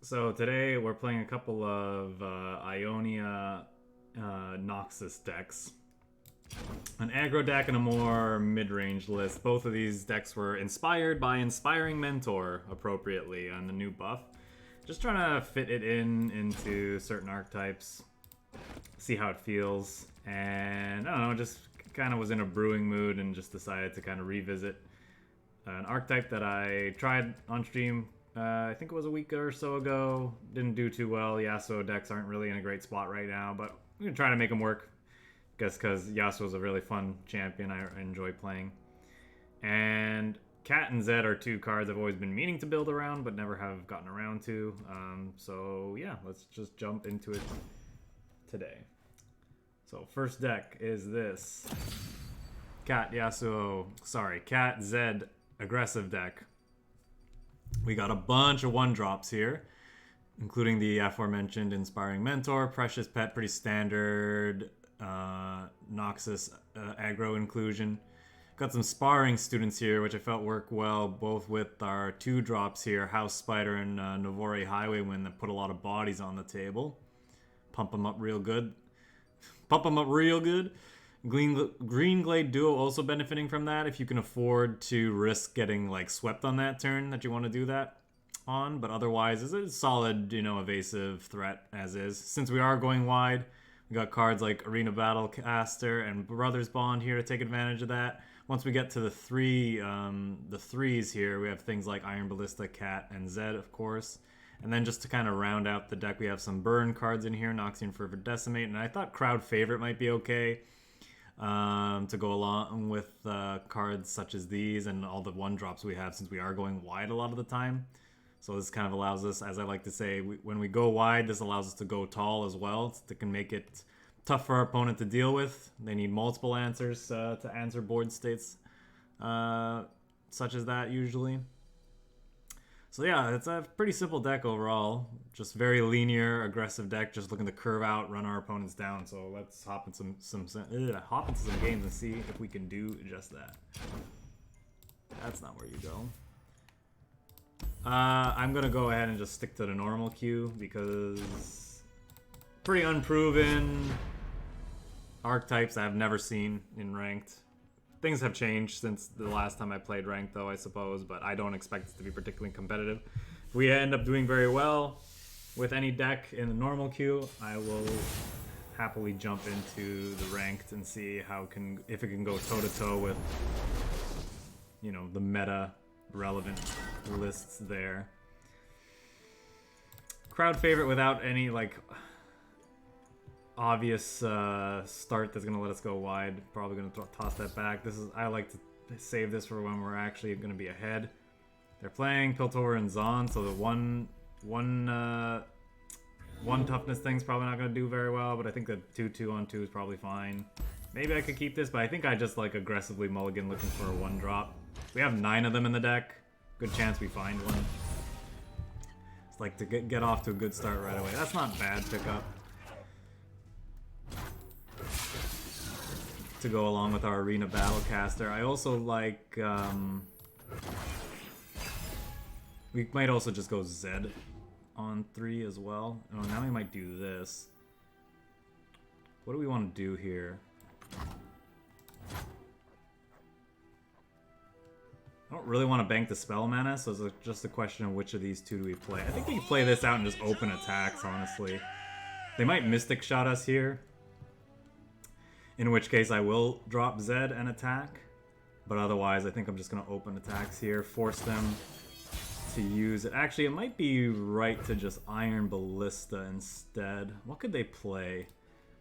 So today we're playing a couple of Ionia Noxus decks. An aggro deck and a more mid-range list. Both of these decks were inspired by Inspiring Mentor, appropriately, on the new buff. Just trying to fit it into certain archetypes, see how it feels, and I don't know, just kind of was in a brewing mood and just decided to kind of revisit an archetype that I tried on stream. I think it was a week or so ago. Didn't do too well. Yasuo decks aren't really in a great spot right now, but I'm going to try to make them work. Guess because Yasuo is a really fun champion I enjoy playing. And Cat and Zed are two cards I've always been meaning to build around, but never have gotten around to. So yeah, let's just jump into it today. So first deck is this. Cat Zed aggressive deck. We got a bunch of 1-drops here, including the aforementioned Inspiring Mentor, Precious Pet, pretty standard, Noxus aggro inclusion. Got some sparring students here, which I felt work well, both with our 2-drops here, House Spider and Navori Highwaywind, that put a lot of bodies on the table. Pump them up real good. Green Glade Duo also benefiting from that if you can afford to risk getting like swept on that turn that you want to do that on, but otherwise it's a solid, evasive threat as is. Since we are going wide, we got cards like Arena Battlecaster and Brothers Bond here to take advantage of that. Once we get to the threes here, we have things like Iron Ballista, Cat, and Zed, of course. And then just to kind of round out the deck, we have some burn cards in here, Noxian Fervor Decimate, and I thought Crowd Favorite might be okay. To go along with cards such as these and all the 1-drops we have, since we are going wide a lot of the time. So this kind of allows us, as I like to say, when we go wide, this allows us to go tall as well. It can make it tough for our opponent to deal with. They need multiple answers to answer board states such as that usually. So yeah, it's a pretty simple deck overall. Just very linear, aggressive deck, just looking to curve out, run our opponents down. So let's hop into some games and see if we can do just that. That's not where you go. I'm gonna go ahead and just stick to the normal queue because pretty unproven archetypes I've never seen in ranked. Things have changed since the last time I played ranked, though, I suppose, but I don't expect it to be particularly competitive. If we end up doing very well with any deck in the normal queue, I will happily jump into the ranked and see if it can go toe-to-toe with, the meta relevant lists there. Crowd favorite without any, obvious start that's gonna let us go wide. Probably gonna toss that back. I like to save this for when we're actually gonna be ahead. They're playing Piltover and Zon, so the one toughness thing's probably not gonna do very well. But I think the 2/2 on 2 is probably fine. Maybe I could keep this, but I think I just like aggressively mulligan looking for a 1-drop. We have 9 of them in the deck. Good chance we find one. It's like to get off to a good start right away. That's not bad pickup to go along with our Arena Battlecaster. I also like, we might also just go Zed on 3 as well. Oh, now we might do this. What do we want to do here? I don't really want to bank the spell mana, so it's just a question of which of these two do we play. I think we can play this out and just open attacks, honestly. They might Mystic Shot us here, in which case I will drop Zed and attack. But otherwise, I think I'm just going to open attacks here, force them to use it. Actually, it might be right to just Iron Ballista instead. What could they play?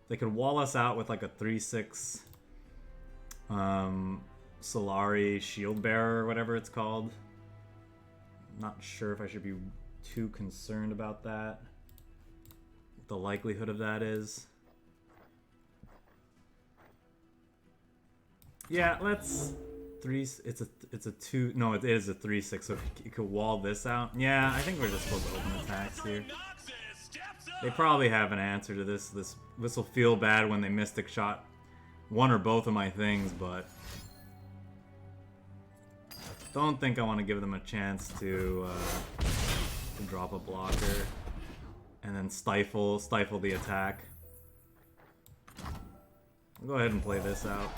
They could wall us out with like a 3/6 Solari Shield Bearer or whatever it's called. Not sure if I should be too concerned about that. What the likelihood of that is. Yeah, let's it's a 2. No, it is a 3/6. So you could wall this out. Yeah, I think we're just supposed to open attacks here. They probably have an answer to this. This will feel bad when they Mystic Shot one or both of my things, but don't think I want to give them a chance to drop a blocker, and then stifle the attack. I'll go ahead and play this out.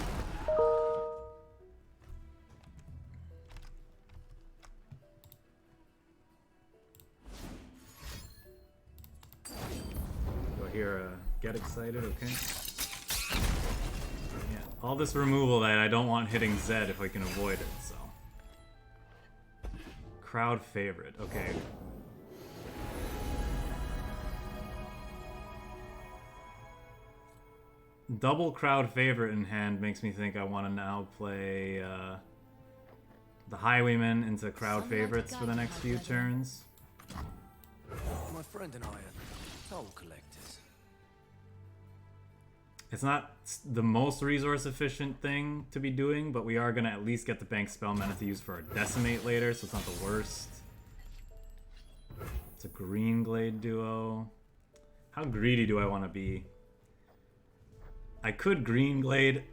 Go here, get excited, okay? Yeah, all this removal that I don't want hitting Zed if I can avoid it, so. Crowd favorite, okay. Double crowd favorite in hand makes me think I want to now play the Highwayman into crowd favorites for the next few turns. My friend and I are toll collectors. It's not the most resource efficient thing to be doing, but we are going to at least get the bank spell mana to use for our Decimate later, so it's not the worst. It's a Green Glade duo. How greedy do I want to be? I could Green Glade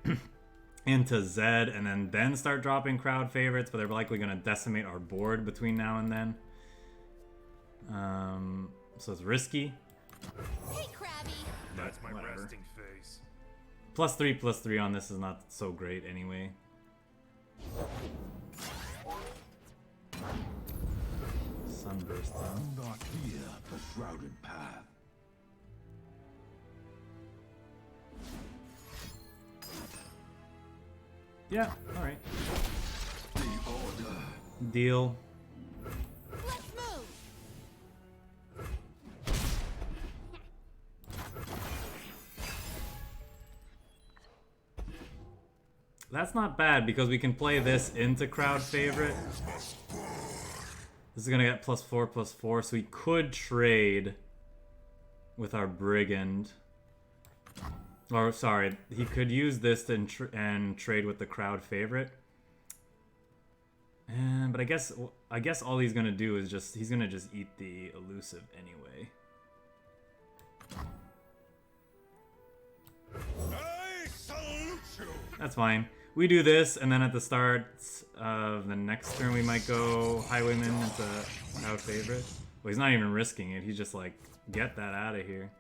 into Zed and then start dropping crowd favorites, but they're likely going to decimate our board between now and then. So it's risky. Hey, Krabby. That's my whatever. resting face. +3/+3 on this is not so great anyway. Sunburst. Do not fear the shrouded path. Yeah, alright. The order. Deal. Let's move. That's not bad because we can play this into crowd favorite. This is gonna get +4/+4, so we could trade with our Brigand. Or sorry, he could use this to and trade with the crowd favorite. But I guess all he's gonna do is he's gonna just eat the elusive anyway. I salute you. That's fine. We do this, and then at the start of the next turn, we might go Highwayman into crowd favorite. Well, he's not even risking it. He's just like, get that out of here.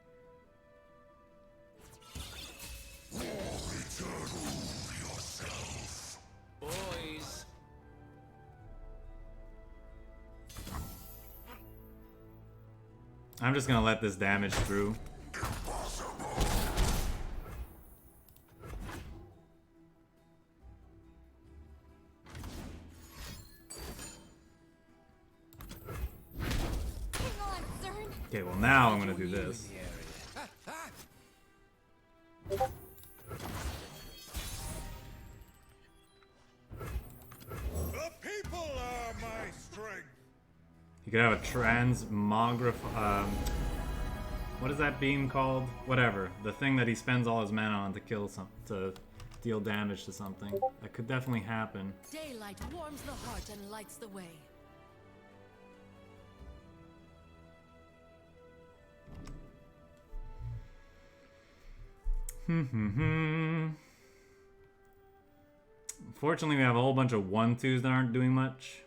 Boys. I'm just gonna let this damage through. Hang on, Zern. Okay, well now I'm gonna do this. The people are my strength. You could have a transmograph. What is that beam called? Whatever. The thing that he spends all his mana on to kill to deal damage to something. That could definitely happen. Daylight warms the heart and lights the way. Fortunately, we have a whole bunch of 1/2s that aren't doing much.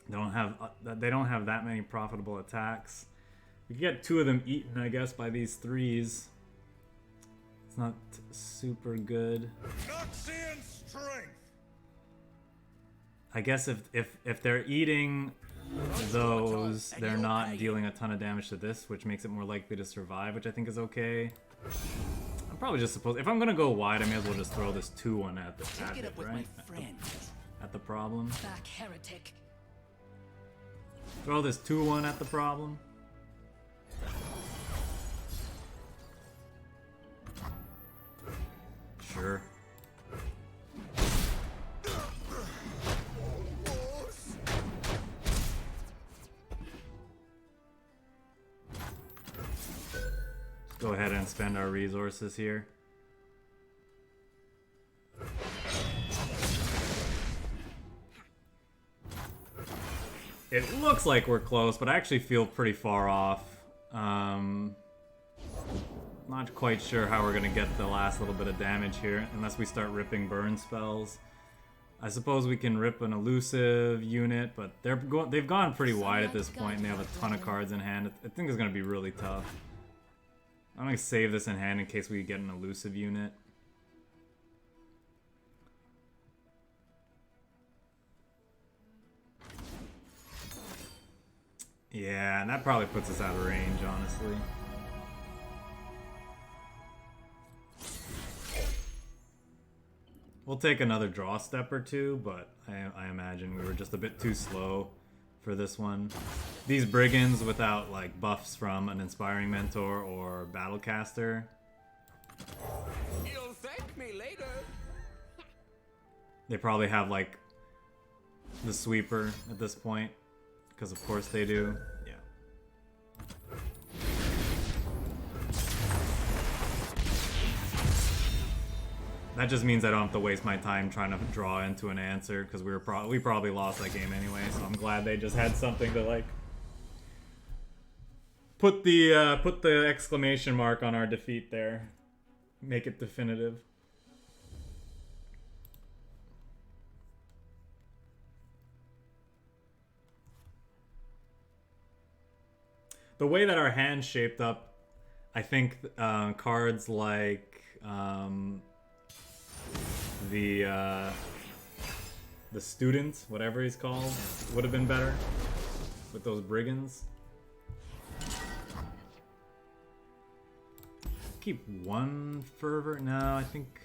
They don't have that many profitable attacks. We can get 2 of them eaten, I guess, by these 3s. It's not super good. Noxian strength. I guess if they're eating those, they're not dealing a ton of damage to this, which makes it more likely to survive, which I think is okay. I'm probably just supposed. If I'm gonna go wide, I may as well just throw this 2-1 at the Take it up with right? my friends. At the problem. Back, heretic. Throw this 2-1 at the problem. Sure. Let's go ahead and spend our resources here. It looks like we're close, but I actually feel pretty far off. Not quite sure how we're gonna get the last little bit of damage here, unless we start ripping burn spells. I suppose we can rip an elusive unit, but they've gone pretty wide at this point, and they have a ton of cards in hand. I think it's gonna be really tough. I'm gonna save this in hand in case we get an elusive unit. Yeah, and that probably puts us out of range, honestly. We'll take another draw step or two, but I imagine we were just a bit too slow for this one. These brigands without like buffs from an inspiring mentor or battlecaster. You'll thank me later. They probably have like the sweeper at this point, because of course they do. Yeah. That just means I don't have to waste my time trying to draw into an answer, because we probably lost that game anyway. So I'm glad they just had something to like put the exclamation mark on our defeat there, make it definitive. The way that our hand's shaped up, I think cards like the student, whatever he's called, would have been better with those brigands. Keep one fervor. No, I think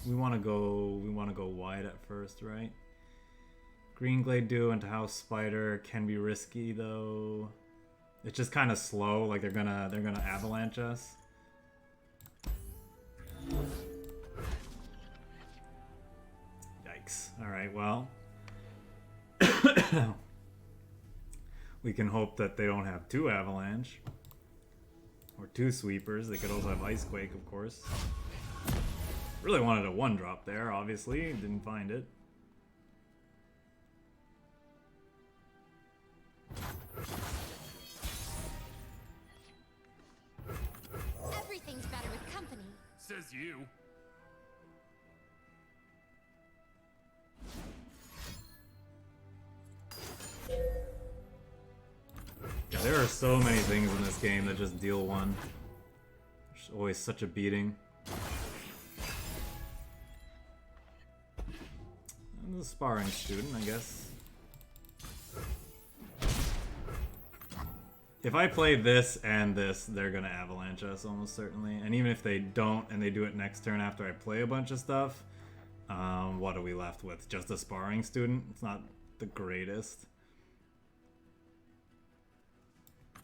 we want to go wide at first, right? Green Glade Duo into House Spider can be risky though. It's just kind of slow, like they're gonna avalanche us. Yikes. Alright, well. We can hope that they don't have 2 avalanche. Or 2 sweepers. They could also have Ice Quake, of course. Really wanted a 1-drop there, obviously. Didn't find it. Everything's better with company. Says you. Yeah, there are so many things in this game that just deal 1. There's always such a beating. And the sparring student, I guess. If I play this and this, they're gonna avalanche us almost certainly. And even if they don't, and they do it next turn after I play a bunch of stuff, what are we left with? Just a sparring student? It's not the greatest.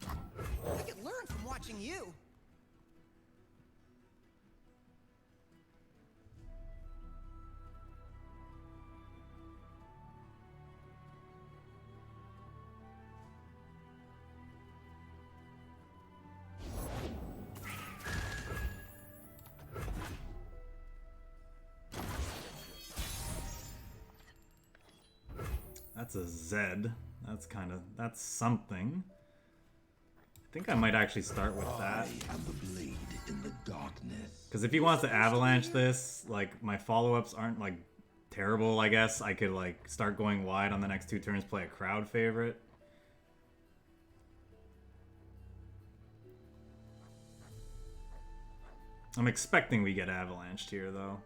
I could learn from watching you. That's a Z. That's something. I think I might actually start with that. I am the blade in the darkness. Because if he wants to avalanche this, like, my follow-ups aren't, like, terrible, I guess. I could, like, start going wide on the next 2 turns, play a crowd favorite. I'm expecting we get avalanched here, though.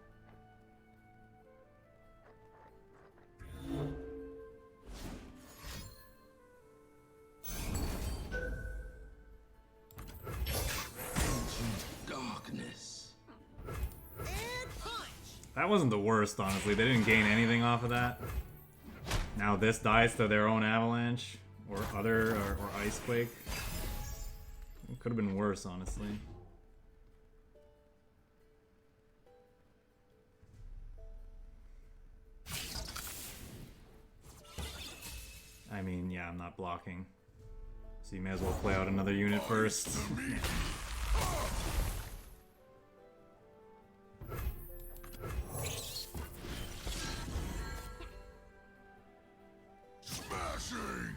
Darkness. And punch! That wasn't the worst, honestly. They didn't gain anything off of that. Now this dies to their own avalanche or ice quake. It could have been worse, honestly. I mean, yeah, I'm not blocking. So you may as well play out another unit first. Smashing.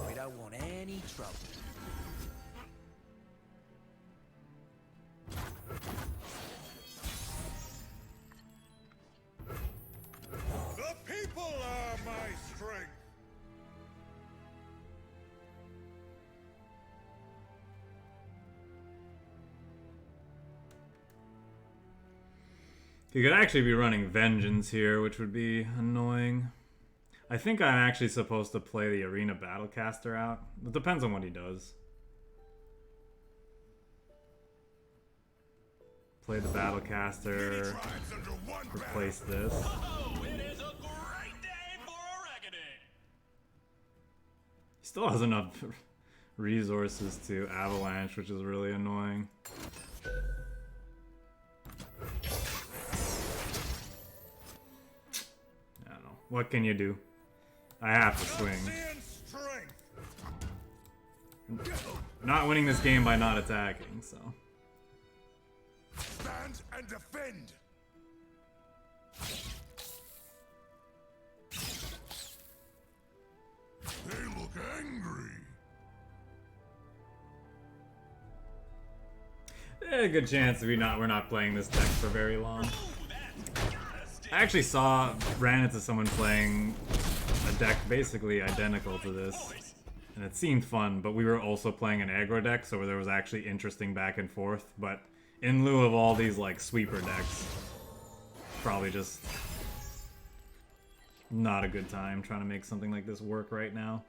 We don't want any trouble. strength. You could actually be running Vengeance here, which would be annoying. I think I'm actually supposed to play the Arena Battlecaster out. It depends on what he does. Play the Battlecaster. Replace this. Oh, it is a great day for a reckoning. He still has enough resources to Avalanche, which is really annoying. I don't know. What can you do? I have to swing. Not winning this game by not attacking, so. Stand and defend. They look angry. A good chance we're not playing this deck for very long. I actually ran into someone playing a deck basically identical to this, and it seemed fun, but we were also playing an aggro deck, so there was actually interesting back and forth, but in lieu of all these like sweeper decks, probably just not a good time trying to make something like this work right now.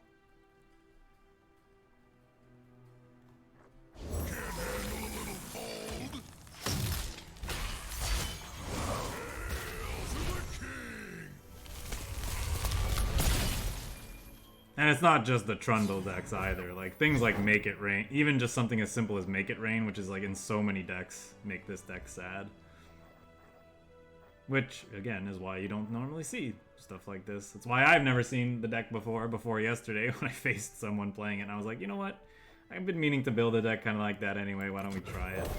And it's not just the Trundle decks either. Like things like Make It Rain, even just something as simple as Make It Rain, which is like in so many decks, make this deck sad. Which, again, is why you don't normally see stuff like this. It's why I've never seen the deck before yesterday when I faced someone playing it, and I was like, you know what? I've been meaning to build a deck kind of like that anyway, why don't we try it?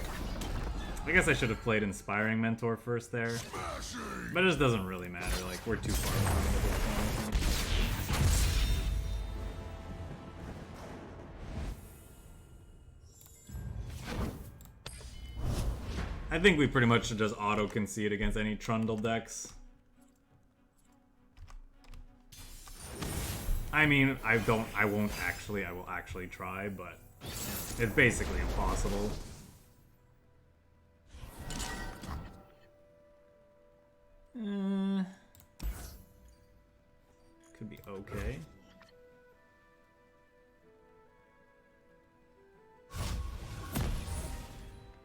I guess I should have played Inspiring Mentor first there. But it just doesn't really matter, like, we're too far behind at this point. I think we pretty much should just auto-concede against any Trundle decks. I mean, I will actually try, but it's basically impossible. Could be okay.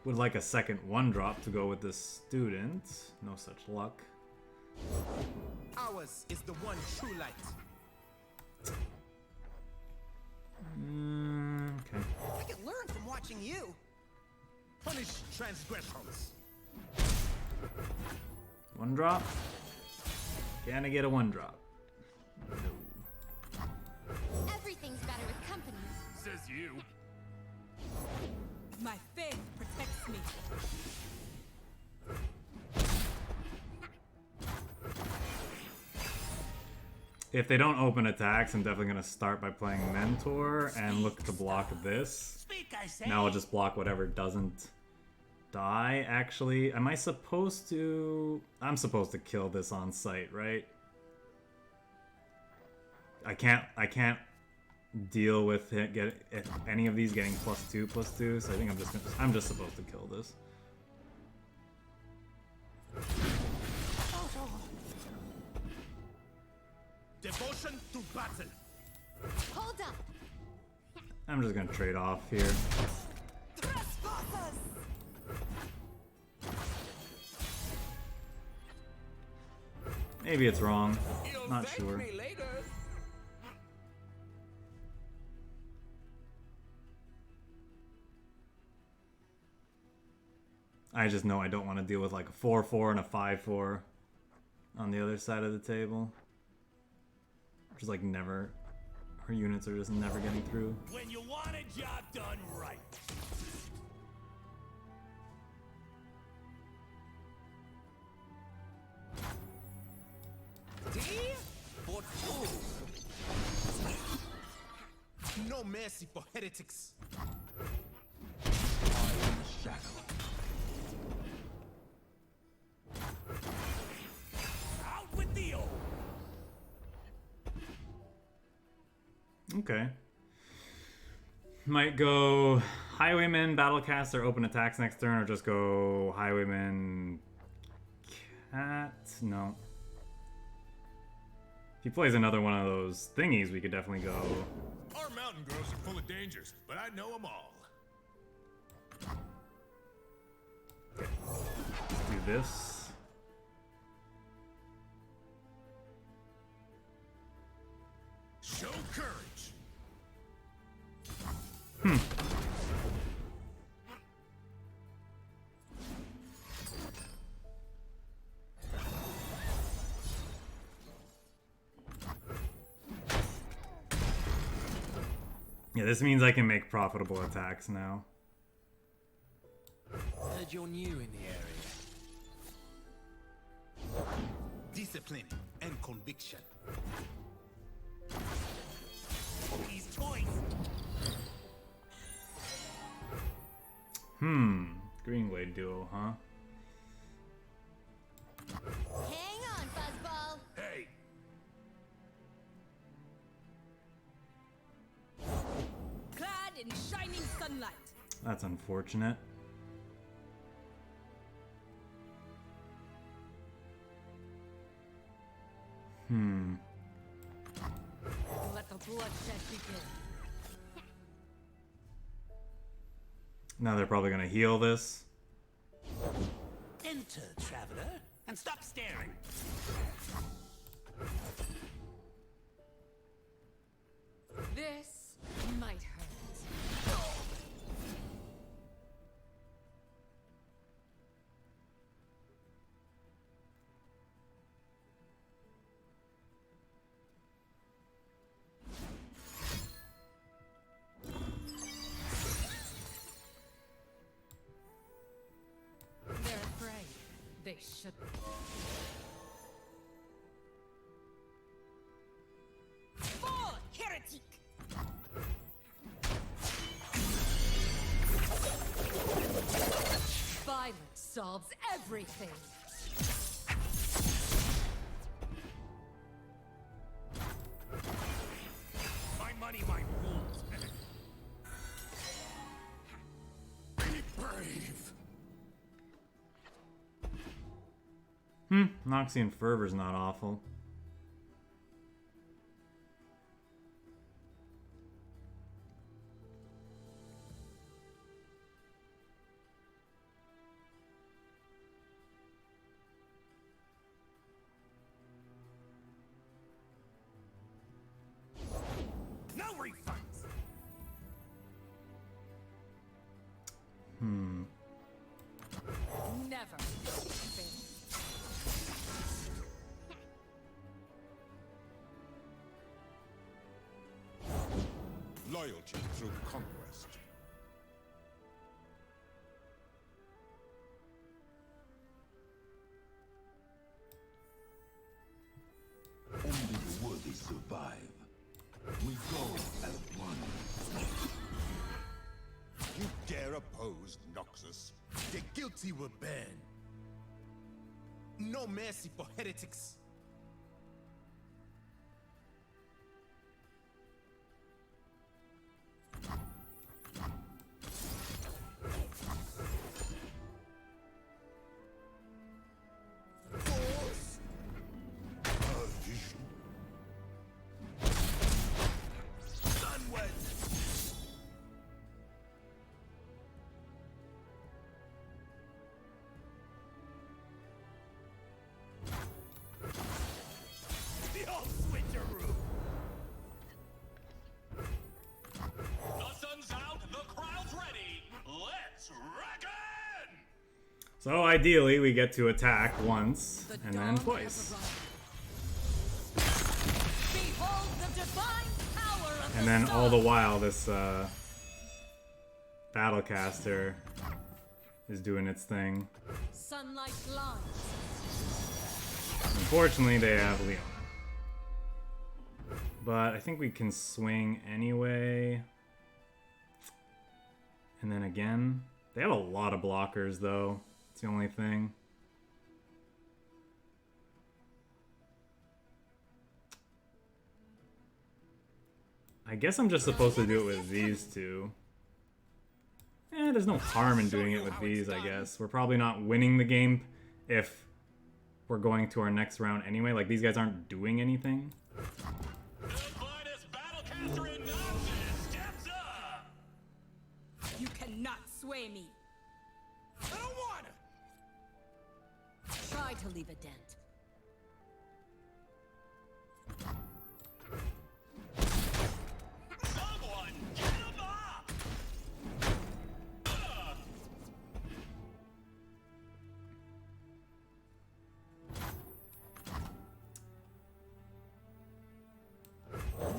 Would like a second 1-drop to go with this student. No such luck. Ours is the one true light. Okay. I can learn from watching you. Punish transgressors. 1-drop? Can I get a 1-drop? No. Everything's better with company. Says you. My faith protects me. If they don't open attacks, I'm definitely going to start by playing Mentor and look to block this. Speak, I say. Now I'll just block whatever doesn't die, actually. Am I supposed to... I'm supposed to kill this on sight, right? I can't deal with any of these getting +2/+2, so I think I'm just supposed to kill this. Devotion to battle. Hold up. I'm just gonna trade off here. Trespassers! Maybe it's wrong. You'll Not thank sure. me later. I just know I don't want to deal with like a 4/4 and a 5/4 on the other side of the table. Just like never, her units are just never getting through. When you want a job done right. D for fools. No mercy for heretics. Shadow. Out with the old. Okay. Might go Highwayman, Battlecaster, open attacks next turn, or just go Highwayman, Cat? No. If he plays another one of those thingies, we could definitely go. Our mountain girls are full of dangers, but I know them all. Let's do this. Show courage. Yeah, this means I can make profitable attacks now. Heard you're new in the area. Discipline and conviction. These toys. Greenglade duo, huh? Hang on, Fuzzball. Hey, Clad in shining sunlight. That's unfortunate. Let the bloodshed begin. Now they're probably gonna heal this. Enter, traveler, and stop staring. This might hurt. They're afraid. They shouldn't. Fall, heretic! Violence solves everything. My money, my rules. be brave. Noxian Fervor's not awful. No refunds. Never. Loyalty through conquest. Only the worthy survive. We go as one. You dare oppose Noxus? The guilty will burn. No mercy for heretics. Force. A vision. Sunward. The old switcheroo. The sun's out, the crowd's ready. Let's reckon! So ideally, we get to attack once The and dawn then has twice. arrived. Behold the divine power of And the then all the sun. while, this Battlecaster is doing its thing. Sunlight lines. Unfortunately, they have Leona. But I think we can swing anyway. And then again, they have a lot of blockers though. It's the only thing. I guess I'm just supposed to do it with these two. There's no harm in doing it with these, I guess. We're probably not winning the game if we're going to our next round anyway. Like, these guys aren't doing anything. The finest battlecaster in Noxus steps up! You cannot sway me. I don't wanna! Try to leave a dent. Someone get him up!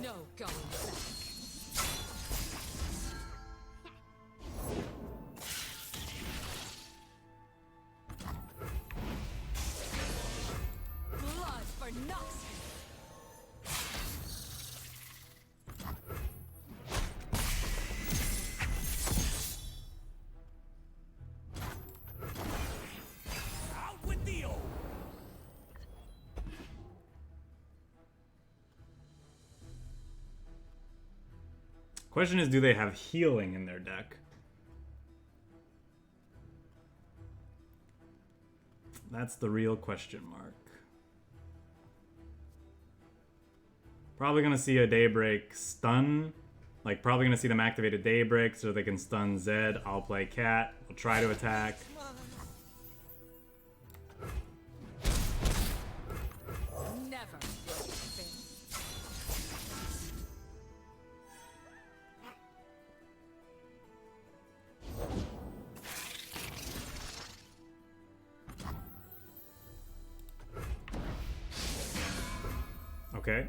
No going back. Blood for Noxus. Out with the old! Question is, do they have healing in their deck? That's the real question mark. Probably gonna see a Daybreak stun. Like, probably gonna see them activate a Daybreak so they can stun Zed. I'll play Cat. We'll try to attack. Never. Okay.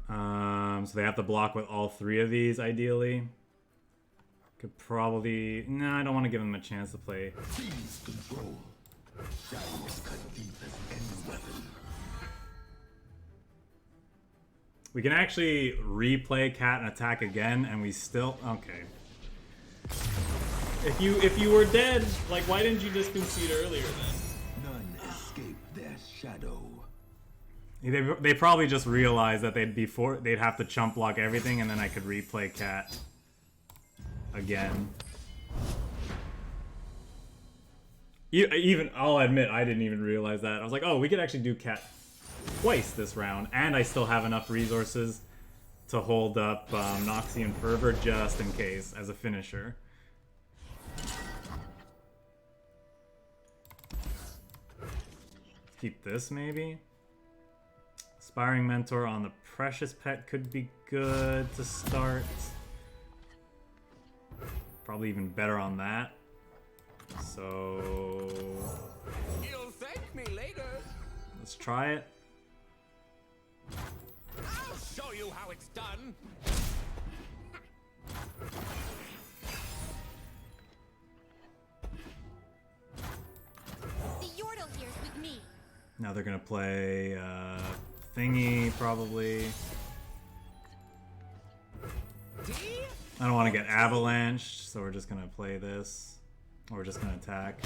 So they have to block with all three of these, ideally. Could probably... Nah, I don't want to give them a chance to play. Seize control. Shadows cut deep as any weapon. We can actually replay Cat and attack again, and we still... Okay. If you were dead, like, why didn't you just concede earlier then? None escape their shadow. They probably just realized that they'd have to chump block everything, and then I could replay Cat again. Even I'll admit I didn't even realize that. I was like, oh, we could actually do Cat twice this round, and I still have enough resources to hold up Noxian Fervor just in case as a finisher. Keep this maybe. Aspiring Mentor on the Precious Pet could be good to start. Probably even better on that. So You'll thank me later. let's try it. I'll show you how it's done. The Yordle here's with me. Now they're gonna play Thingy probably. I don't want to get avalanched, so we're just gonna play this. Or we're just gonna attack.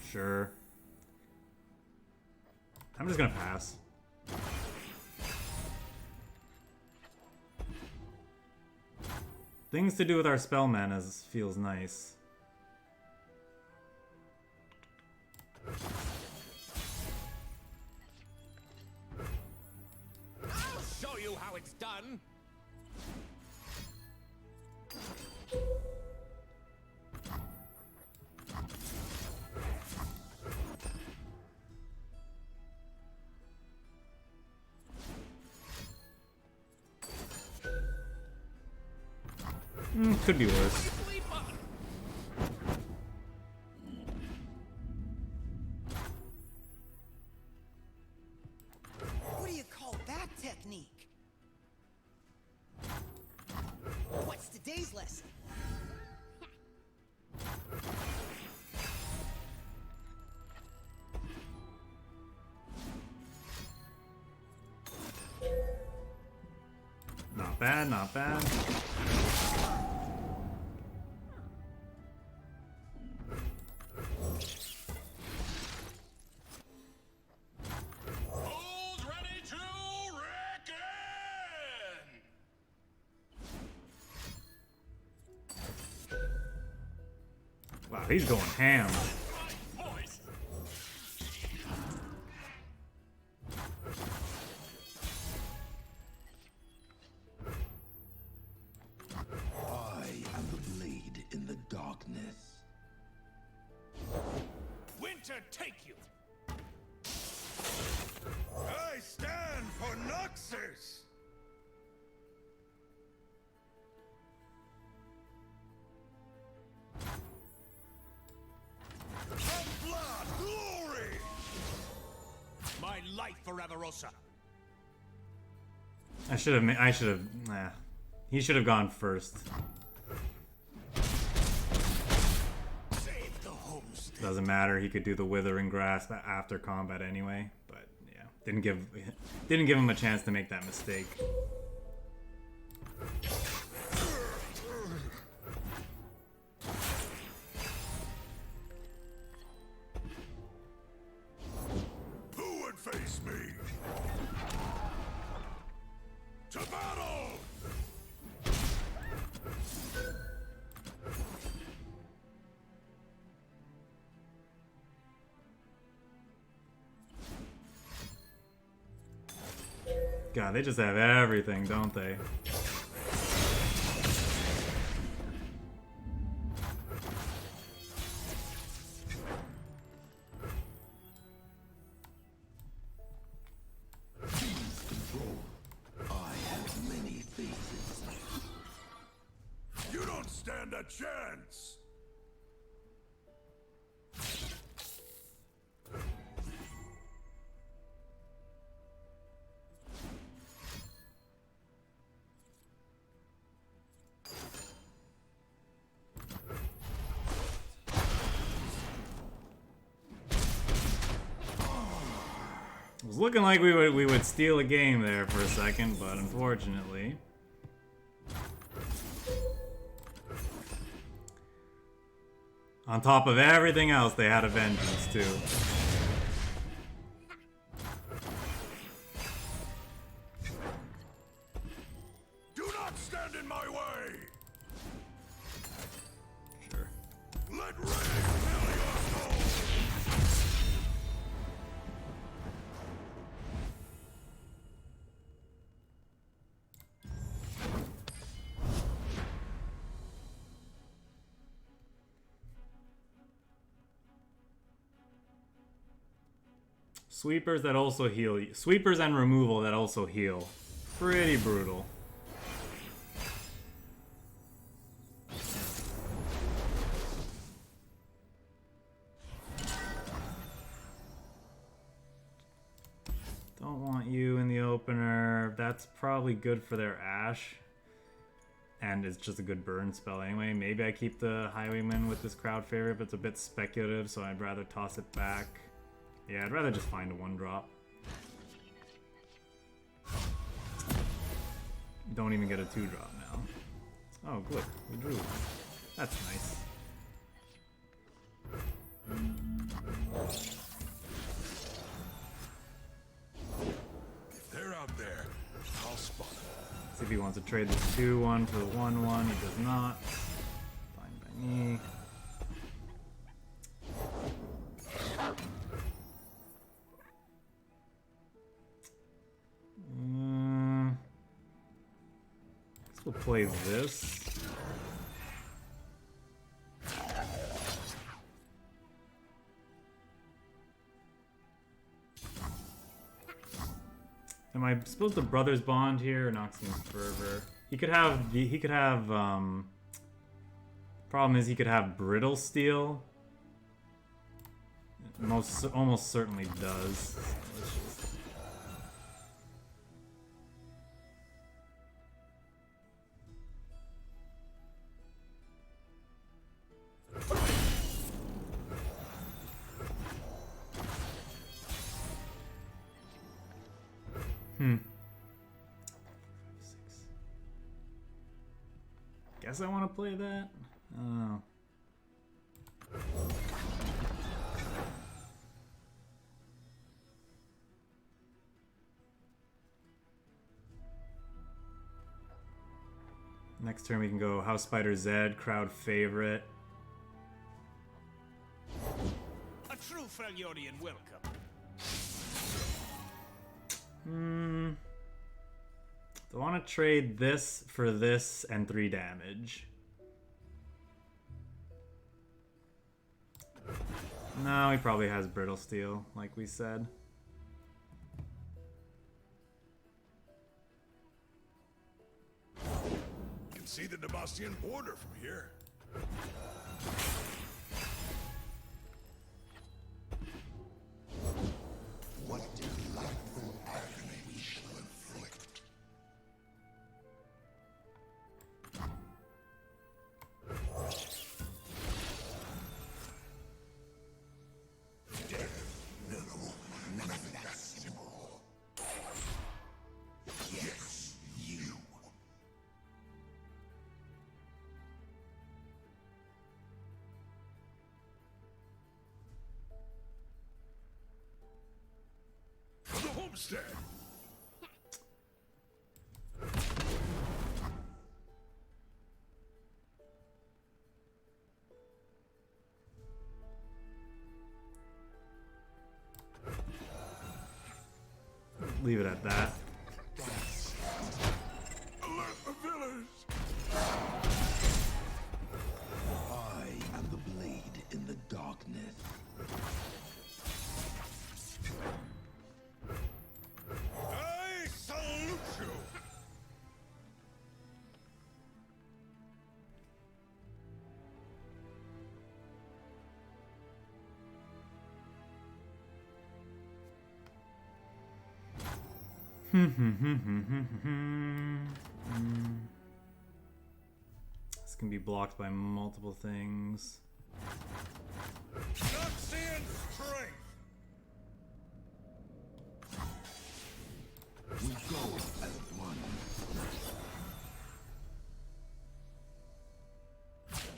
Sure. I'm just gonna pass. Things to do with our spell mana feels nice. I'll show you how it's done. Could be worse. What do you call that technique? What's today's lesson? Not bad, not bad. He's going ham. Voice. I am the blade in the darkness. Winter take you! I stand for Noxus! Of blood, glory! My life for Avarosa! I should have. I should have. Nah. He should have gone first. Save the homestead! Doesn't matter. He could do the withering grasp after combat anyway. But yeah, didn't give him a chance to make that mistake. Who would face me? To battle! God, they just have everything, don't they? Control. I have many faces. You don't stand a chance! It was looking like we would steal a game there for a second, but unfortunately. On top of everything else, they had a vengeance too. Do not stand in my way! Sure. Let rain fill your soul! Sweepers that also heal. Sweepers and removal that also heal. Pretty brutal. Don't want you in the opener. That's probably good for their Ash. And it's just a good burn spell anyway. Maybe I keep the Highwayman with this crowd favorite, but it's a bit speculative, so I'd rather toss it back. Yeah, I'd rather just find a 1-drop. Don't even get a 2-drop now. Oh, look, we drew one. That's nice. If they're out there, I'll spot them. See if he wants to trade this 2-1 for the 1-1. He does not. Fine by me. Guess we'll play this. Am I supposed to Brothers Bond here or Noxian's Fervor? He could have problem is he could have Brittle Steel. Almost certainly does. Let's just... Guess I want to play that. Oh. Next turn we can go House Spider Z, crowd favorite. true Freljordian welcome. Do I want to trade this for this and 3 damage? No, he probably has Brittle Steel, like we said. You can see the Demacian border from here. What delightful agony we shall inflict. Yes, you. For the homestead. Leave it at that. Alert the village. I am the blade in the darkness. I salute you. This can be blocked by multiple things. Noxian strength. We go as one.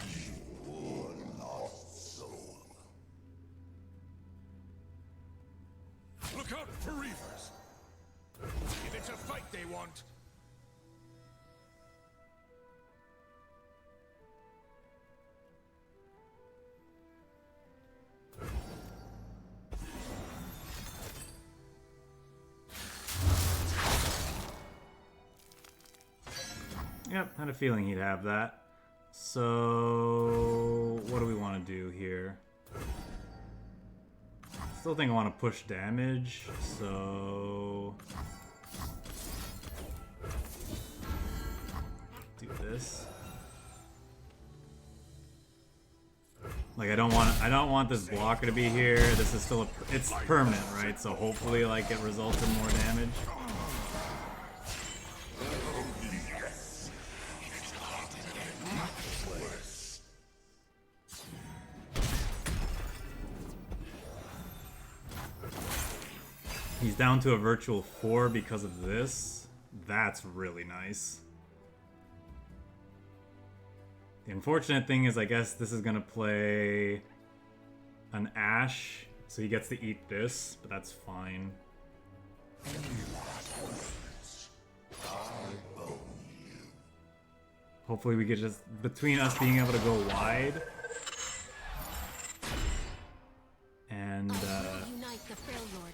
You poor lost soul. Look out for Reavers. If it's a fight they want. Yep, had a feeling he'd have that. So, what do we want to do here? Still think I want to push damage, so do this. Like I don't want this blocker to be here. This is still it's permanent, right? So hopefully like it results in more damage. He's down to a virtual 4 because of this. That's really nice. The unfortunate thing is I guess this is gonna play an Ash, so he gets to eat this, but that's fine. Hopefully we get just, between us being able to go wide and Unite the Freljord.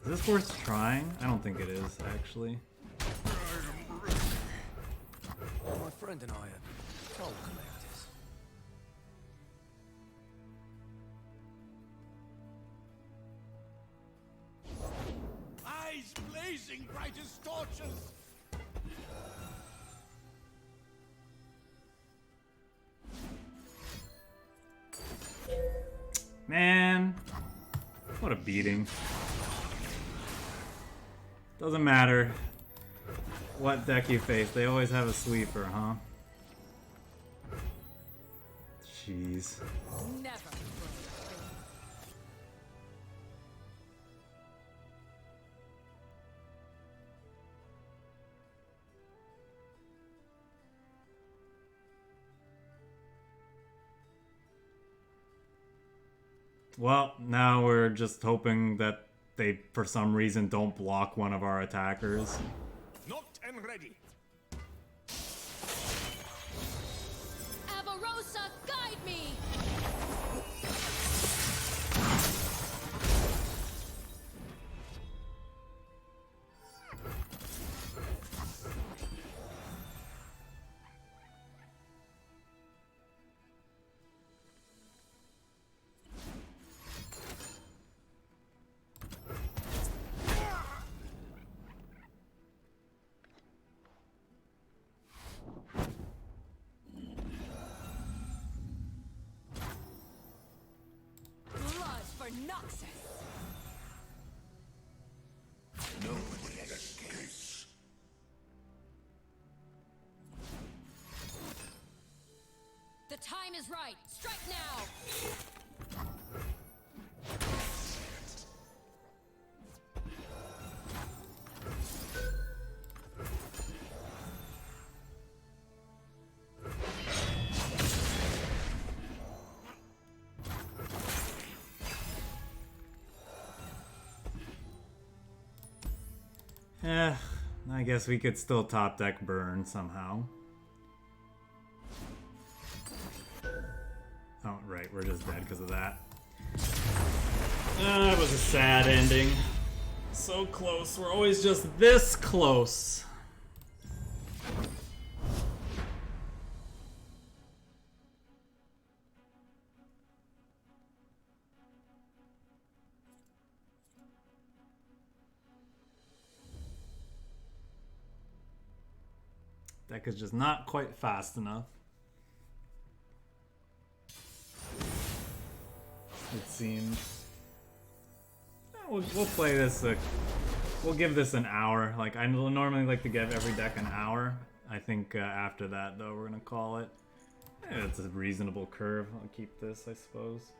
is this worth trying? I don't think it is, actually. My friend and I are toll collectors. Eyes blazing bright as torches. Man, what a beating. Doesn't matter what deck you face, they always have a sweeper, huh? Jeez. Never. Well, now we're just hoping that they, for some reason, don't block one of our attackers. Knocked and ready. Avarosa, guide me! Noxus. Nobody escapes. The time is right. Strike now. I guess we could still top deck burn somehow. Oh, right, we're just dead because of that. It was a sad ending. So close. We're always just this close. Deck is just not quite fast enough. It seems. We'll play this. We'll give this an hour. Like I normally like to give every deck an hour. I think after that, though, we're gonna call it. It's a reasonable curve. I'll keep this, I suppose.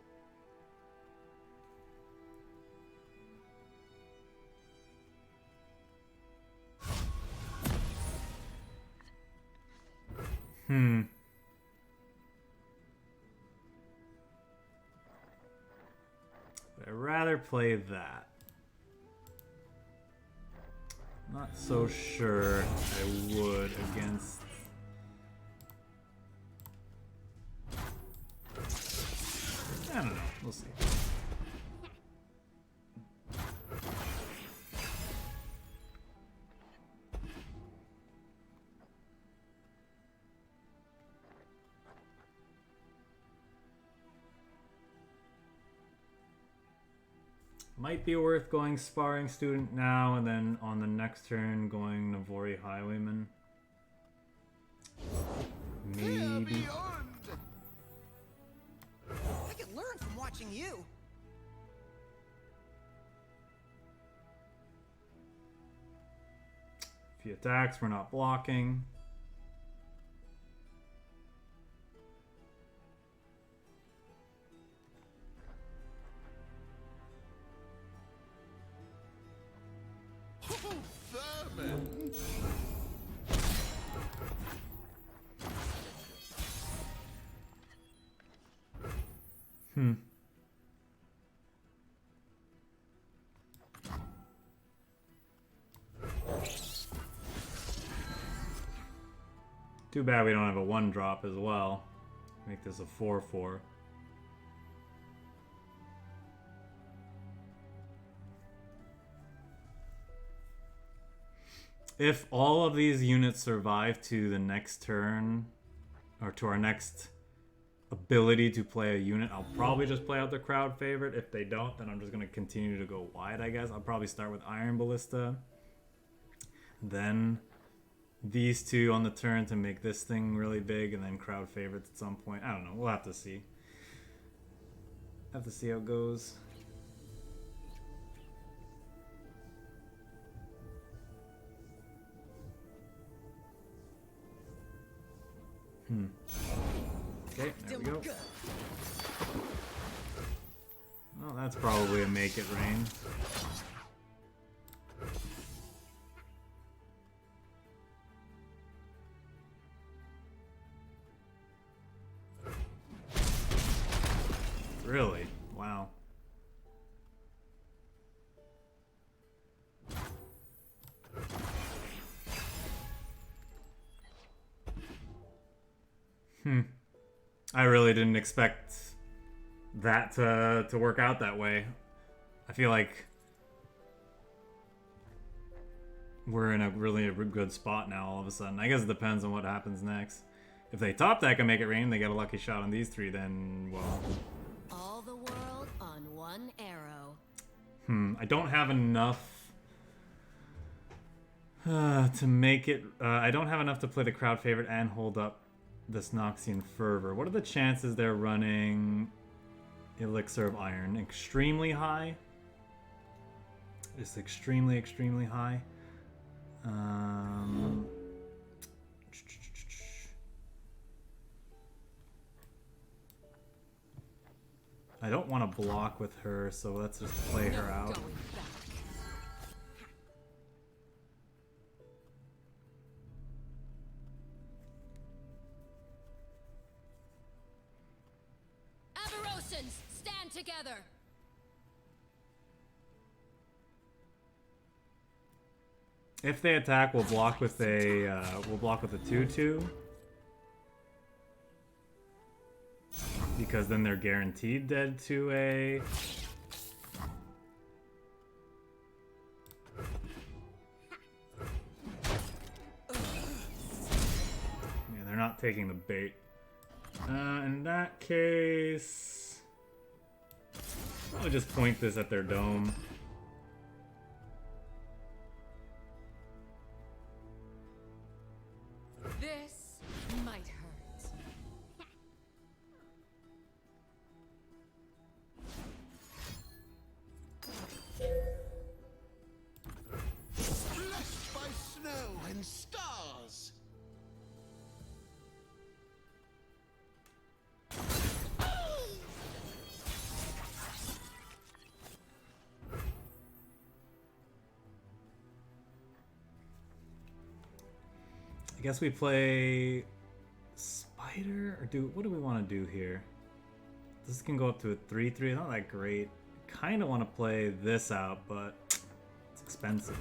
But I'd rather play that. Not so sure I would against... I don't know. We'll see. Might be worth going Sparring Student now, and then on the next turn going Navori Highwayman. Maybe. I can learn from watching you. If he attacks, we're not blocking. Too bad we don't have a 1-drop as well. Make this a 4/4. If all of these units survive to the next turn, or to our next ability to play a unit, I'll probably just play out the crowd favorite. If they don't, then I'm just going to continue to go wide, I guess. I'll probably start with Iron Ballista. Then these two on the turn to make this thing really big, and then crowd favorites at some point. I don't know. We'll have to see. Have to see how it goes. Okay, there we go. Well, that's probably a make it rain. Really? Wow. I really didn't expect that to work out that way. I feel like we're in a really good spot now all of a sudden. I guess it depends on what happens next. If they top deck and make it rain, they get a lucky shot on these three, then, well... All the world on one arrow. I don't have enough to make it... I don't have enough to play the crowd favorite and hold up this Noxian Fervor. What are the chances they're running Elixir of Iron. Extremely high. It's extremely, extremely high. I don't want to block with her, so let's just play her out. Going back. Avarosans, stand together! If they attack, we'll block with a 2/2. Because then they're guaranteed dead to a... Yeah, they're not taking the bait. In that case... I'll just point this at their dome. This might hurt. Blessed by snow and stars. I guess we play Spider, or what do we want to do here? This can go up to a 3/3, not that great. Kind of want to play this out, but it's expensive.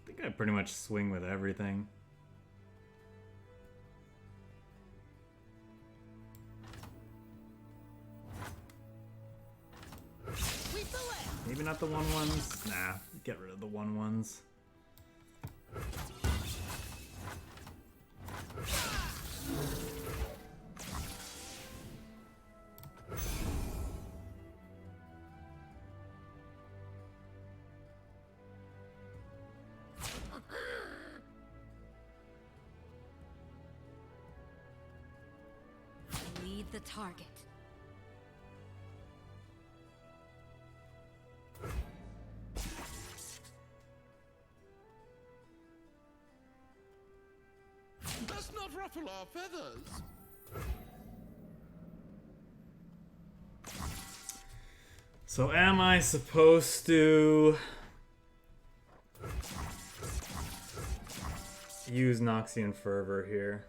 I think I pretty much swing with everything. Maybe not the 1/1s. Nah, get rid of the 1/1s. Lead the target. Does not ruffle our feathers. So am I supposed to use Noxian Fervor here?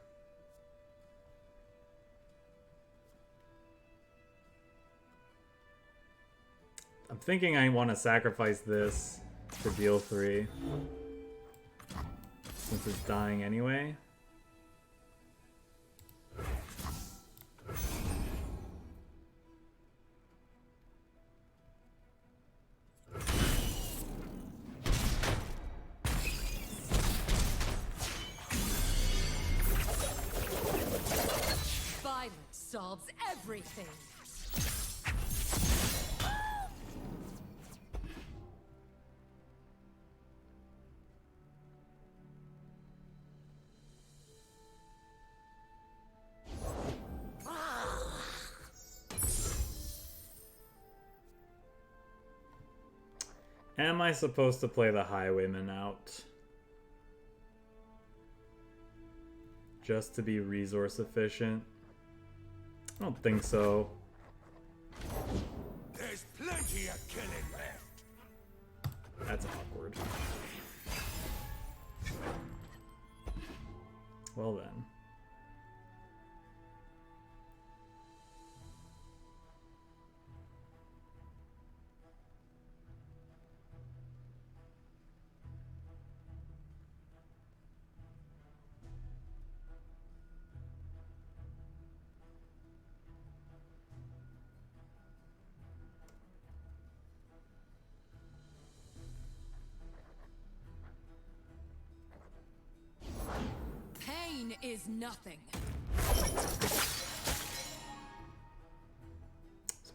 I'm thinking I want to sacrifice this to deal 3, since it's dying anyway. Violence solves everything. Am I supposed to play the Highwayman out? Just to be resource efficient? I don't think so. There's plenty of killing left. That's awkward. Well then. Pain is nothing.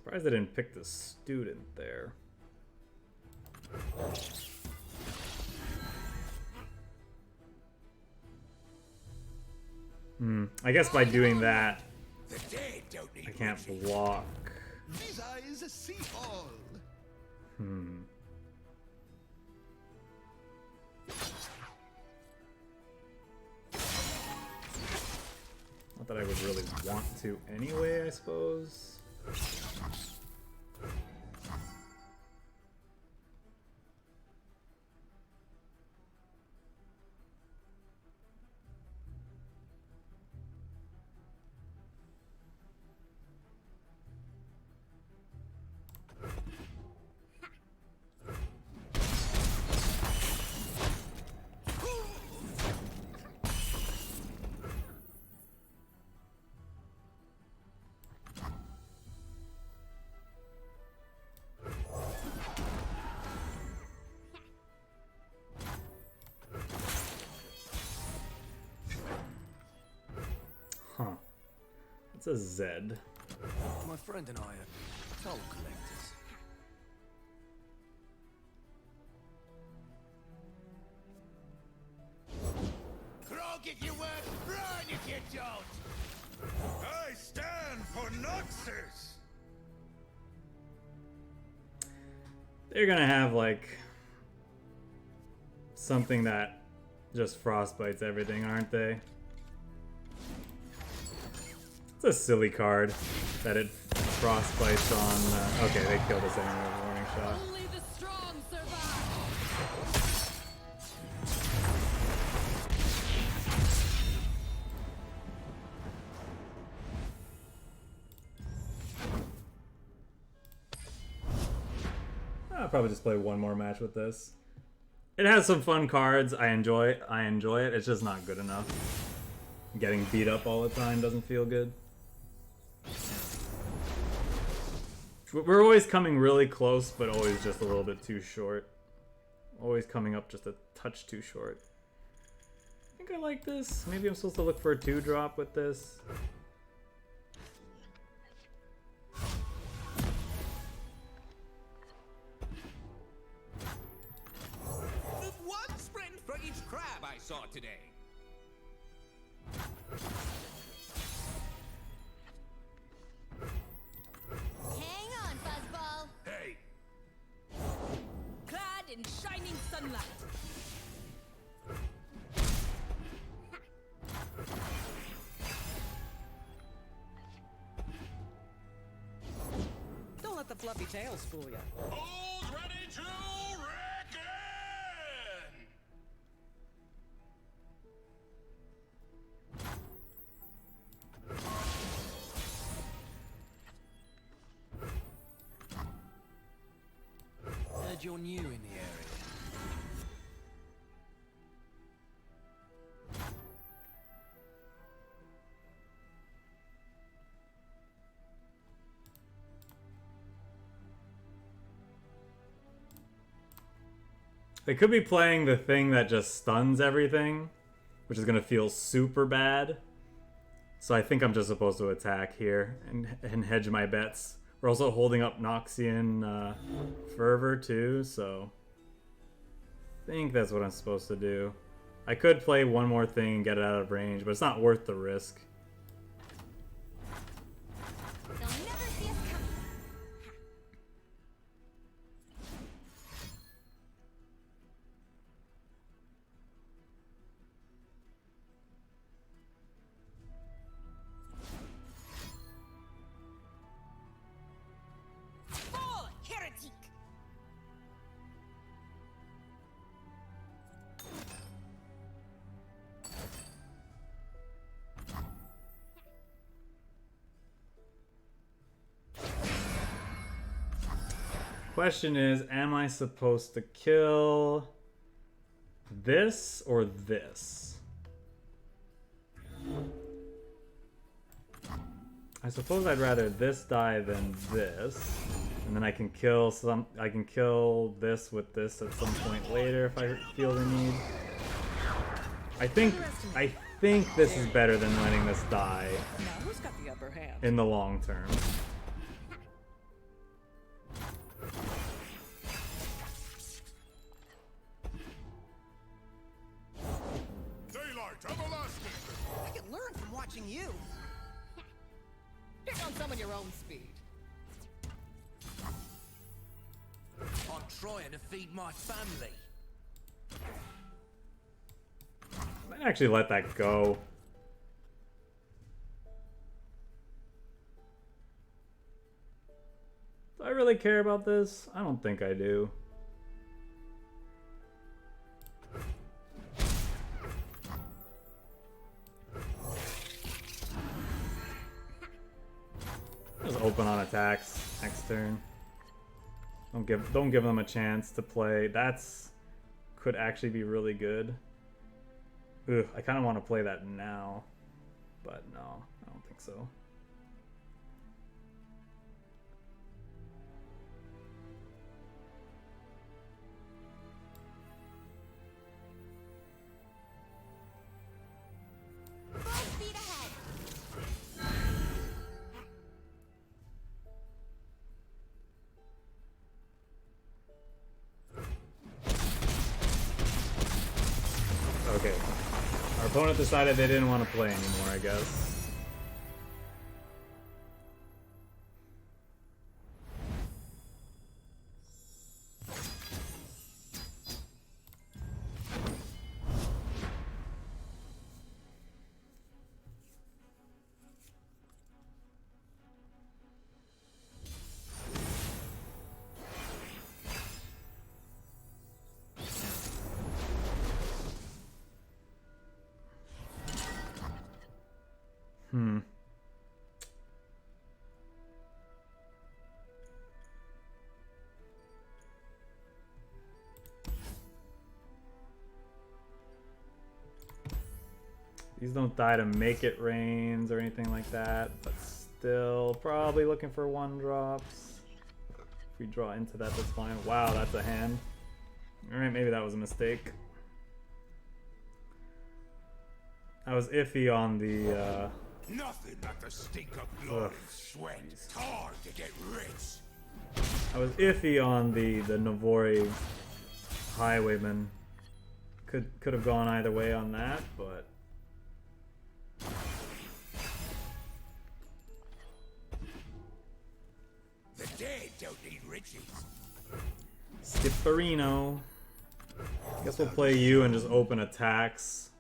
Surprised I didn't pick the student there. I guess by doing that, The dead don't need I can't refuse. block. These eyes see all. Not that I would really want to anyway, I suppose. Huh. It's a Z. My friend and I are toll collectors. Grog if you work, run if you don't! I stand for Noxus! They're gonna have like something that just frostbites everything, aren't they? It's a silly card that it frostbites on. Okay, they killed us anyway with a warning shot. Only the strong survive. I'll probably just play one more match with this. It has some fun cards. I enjoy it. It's just not good enough. Getting beat up all the time doesn't feel good. We're always coming really close, but always just a little bit too short. Always coming up just a touch too short. I think I like this. Maybe I'm supposed to look for a 2-drop with this. One sprint for each crab I saw today. Hang on, Fuzzball. Hey, Clad in shining sunlight. Don't let the fluffy tails fool you. Who's ready to reckon? Heard you're new in the area. They could be playing the thing that just stuns everything, which is going to feel super bad. So I think I'm just supposed to attack here and hedge my bets. We're also holding up Noxian Fervor too, so I think that's what I'm supposed to do. I could play one more thing and get it out of range, but it's not worth the risk. They'll never see us coming. Fall, heretic! Question is, am I supposed to kill this or this? I suppose I'd rather this die than this, and then I can kill this with this at some point later if I feel the need. I think this is better than letting this die Now who's got the upper hand? in the long term. Summon your own speed. I'm trying to feed my family. I might actually let that go. Do I really care about this? I don't think I do. Just open on attacks next turn. Don't give them a chance to play. That's could actually be really good. Ugh, I kind of want to play that now, but no, I don't think so. Full speed ahead. Okay. Our opponent decided they didn't want to play anymore, I guess. These don't die to make it rains or anything like that, but still probably looking for 1-drops. If we draw into that, that's fine. Wow, that's a hand. Alright, maybe that was a mistake. I was iffy on the Nothing like the stink of blood and sweat. It's hard to get rich. I was iffy on the Navori Highwayman. Could have gone either way on that, but The dead don't need riches. Skipperino. Guess we'll play you and just open attacks.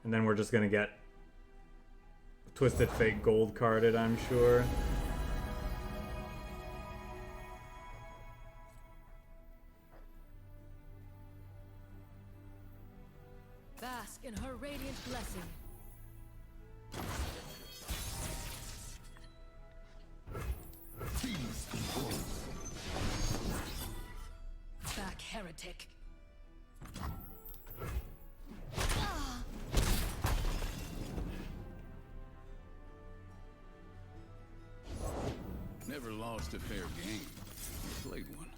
And then we're just gonna get Twisted Fate gold carded, I'm sure. Bask in her radiant blessing. Back, heretic. Never lost a fair game. Played one.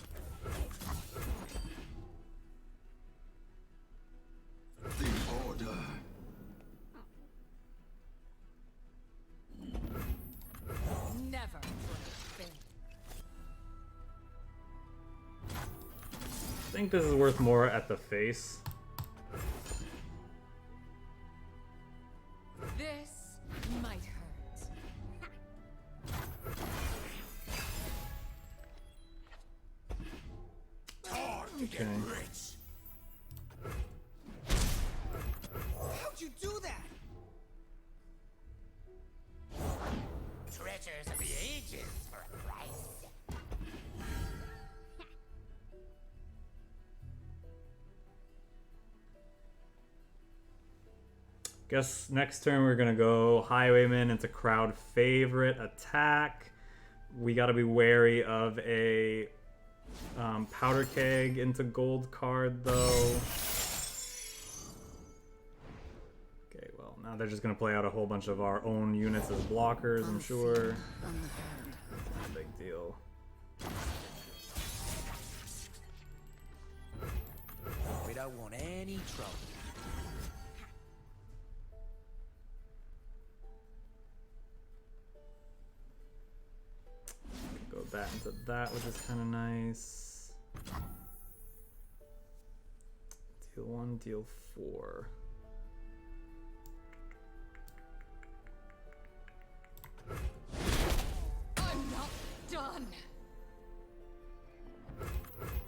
The order. Never fail. I think this is worth more at the face. This might hurt. Hard to get Okay. rich. How'd you do that? Treasures of the ages for a price. Guess next turn we're gonna go Highwayman into crowd favorite attack. We gotta be wary of a powder keg into gold card though. Okay, well now they're just gonna play out a whole bunch of our own units as blockers, I'm sure. Not a big deal. We don't want any trouble. Go that into that, which is kind of nice. Deal 1, deal 4. done.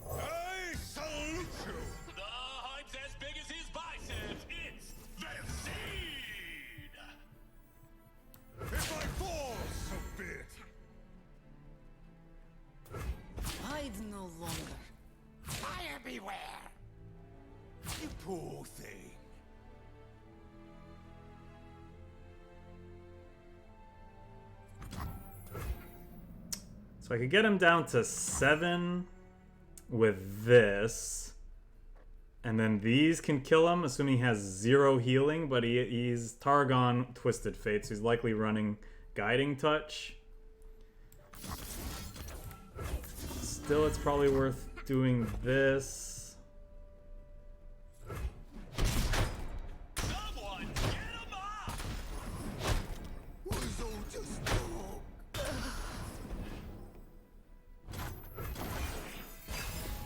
I salute you! The hype's as big as his biceps. It's the seed! If I fall, so be it. Hide no longer. Fire beware! You poor thing. So I could get him down to 7 with this. And then these can kill him, assuming he has 0 healing, but he's Targon Twisted Fate, so he's likely running Guiding Touch. Still, it's probably worth doing this. Someone get him up! Was all just talk?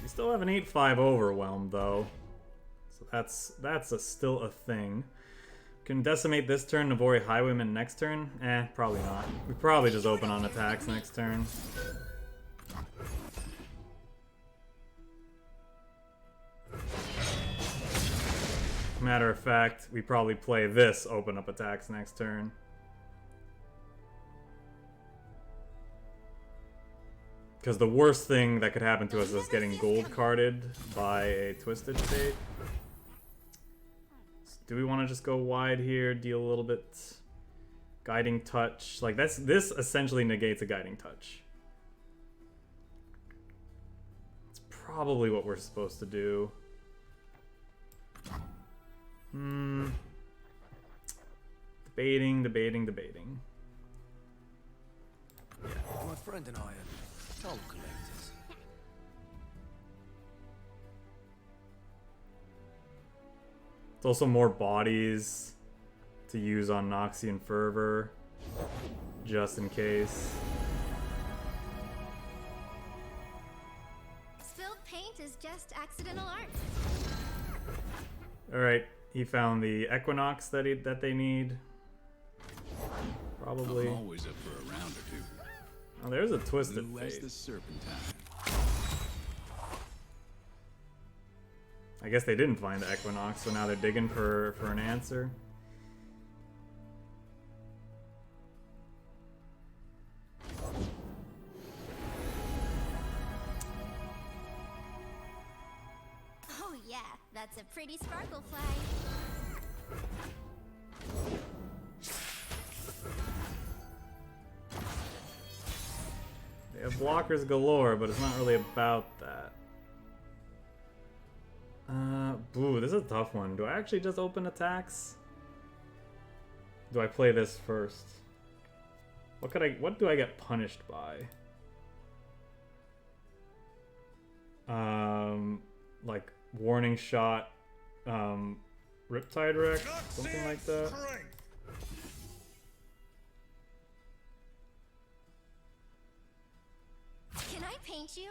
We still have an 8-5 Overwhelm, though. So that's still a thing. Can decimate this turn, Navori Highwayman next turn? Probably not. We probably just open on attacks next turn. Matter of fact, we probably play this open up attacks next turn. Because the worst thing that could happen to us is getting gold carded by a Twisted Fate. Do we want to just go wide here, deal a little bit? Guiding Touch. Like, this essentially negates a Guiding Touch. It's probably what we're supposed to do. Debating. My friend and I are toll collectors. It's also more bodies to use on Noxian Fervor, just in case. Spilled paint is just accidental art. Alright, he found the Equinox that they need. Probably. I'm always up for a round or two. Oh, there's a Twisted Blue as Fate. the Serpentine. I guess they didn't find the Equinox, so now they're digging for an answer. Oh yeah, that's a pretty sparkle flag. They have blockers galore, but it's not really about that. Boo, this is a tough one. Do I actually just open attacks? Do I play this first? What do I get punished by? Like warning shot, Riptide Wreck, something like that. Strength. Can I paint you?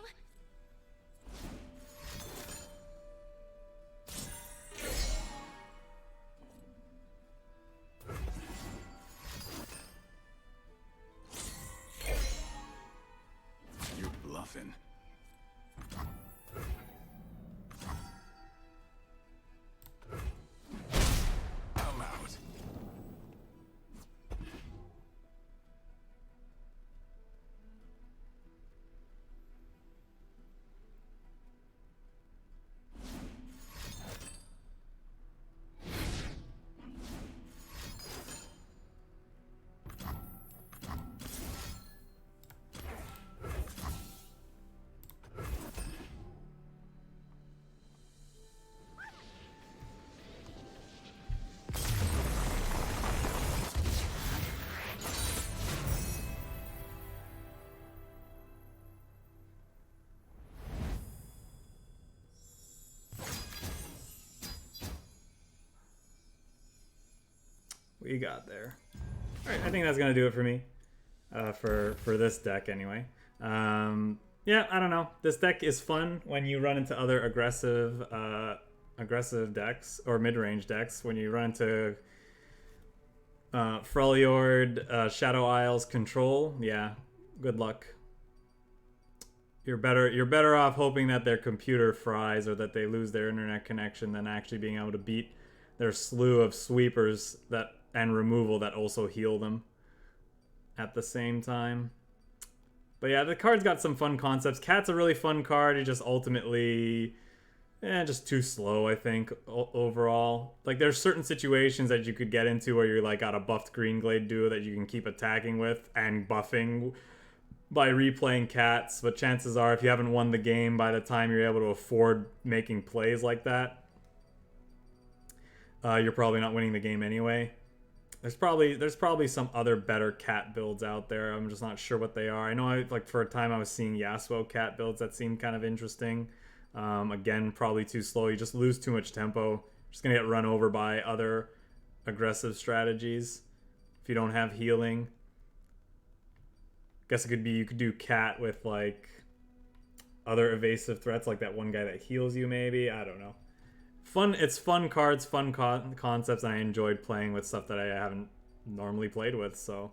You're bluffing. I'm out. What you got there? Alright, I think that's gonna do it for me. For this deck anyway. Yeah, I don't know. This deck is fun when you run into other aggressive decks or mid-range decks. When you run into Freljord, Shadow Isles, Control, yeah, good luck. You're better off hoping that their computer fries or that they lose their internet connection than actually being able to beat their slew of sweepers that and removal that also heal them at the same time. But yeah, the card's got some fun concepts. Cat's a really fun card. He just ultimately, just too slow, I think, overall. Like, there's certain situations that you could get into where you're, like, got a buffed Green Glade duo that you can keep attacking with and buffing by replaying Cats. But chances are, if you haven't won the game by the time you're able to afford making plays like that, you're probably not winning the game anyway. There's probably some other better cat builds out there. I'm just not sure what they are. I know like for a time I was seeing Yasuo cat builds that seemed kind of interesting. Again, probably too slow. You just lose too much tempo. Just gonna get run over by other aggressive strategies if you don't have healing. Guess it could be you could do cat with like other evasive threats, like that one guy that heals you maybe. I don't know. It's fun cards, fun concepts, and I enjoyed playing with stuff that I haven't normally played with, so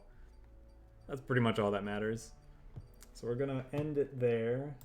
that's pretty much all that matters. So we're gonna end it there.